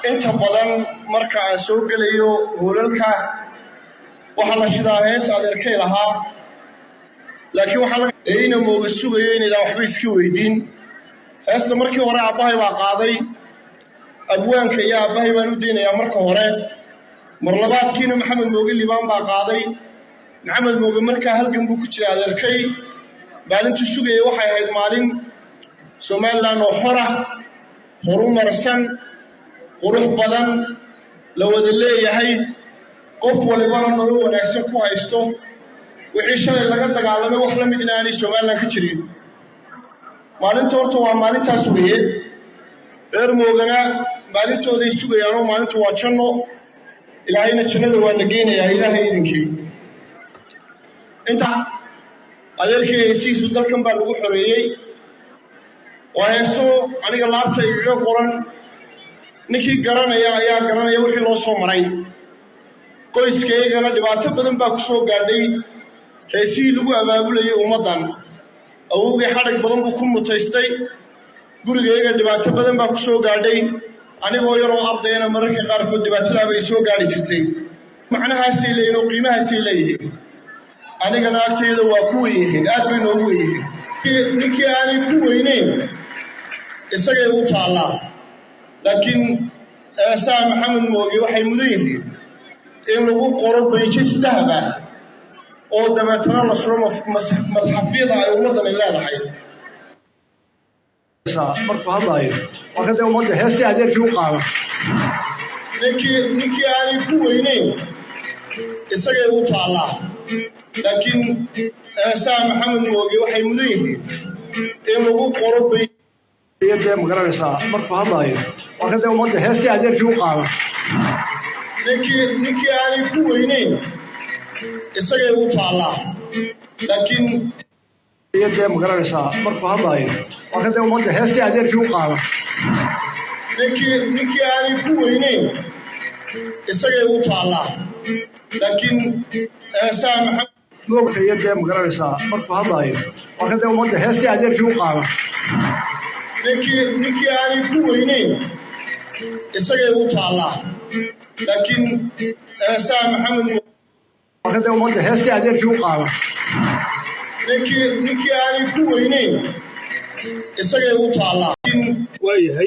inta badan marka aan soo gelayo hoolalka waxaa la shidaa hees adeerkay lahaa laakiin waxaa ayna mooga sugayo inaydan waxba iska weydiin heesta markii hore aabbahay baa qaaday abwaanka iyo aabbahay baan u daynayaa marka hore mar labaadkiina maxamed mooge libaan baa qaaday maxamed mooge markaa halgan buu ku jira adeerkay maalintii sugaya waxay ahayd maalin somaliland oo xora horumarsan qurux badan la wada leeyahay qof walibana nolol wanaagsan ku haysto wixii shalay laga dagaalamay wax la mid inaanay somaliland ka jirin maalinta horta waa maalintaas weeye reer moogana maalintooday sugayaanoo maalintu waa janno ilaahayna jannada waa na geynayaa ilaahay idinkii inta adeerkay heesihiisu dalkan baa lagu xoreeyey waa heeso aniga laabta igaga qoran ninkii garanaya ayaa garanaya wixii loo soo maray qoyskaygana dhibaato badan baa ku soo gaadhay heesihii lagu abaabulayay ummaddan awowgay xadhig badan buu ku mutaystay gurigayga dhibaato badan baa ku soo gaadhay anigoo yaroo ardayana mararka qaarkood dhibaatadaabay soo gaadhi jirtay macnahaasay leeyihin oo qiimahaasay leeyihiin anigana agtayda waa ku weyihiin aad bay noogu weyihiin ninkii aanay ku weynayn isagay u taallaa laakiin eesaa maxamed mooge waxay mudan yihiin in lagu qoro bayjis dahaba oo dabeetana la suro madxafyada ay ummaddani leedahay markuu hadlaayo waa kadee ummadda heestii adeerkii u qaada ninkii aanay ku weynayn isagay u taallaa laakiin eesaa maxamed mooge waxay mudan yihiin in lagu qoro dee magaranaysaa markuu hadlaayo waa kadee ummadda heestii adeerkii u qaada ninkii aanay ku weynayn isagay u taallaa laakiin dee magaranaysaa markuu hadlaayo waa kadee ummadda heestii adeerkii u qaada ninkii aanay ku weynayn isagay u taallaa laakiin eesaa maxamed moogta iyo dee magaranaysaa markuu hadlaayo waa kadee ummadda heestii adeerkii u qaada ninkii aanay ku weynayn isagay u taallaa laakiin eesaa maxamed waa kadee ummadda heestii adeerkii u qaada ninkii aanay ku weynayn isagay u taallaa waayahay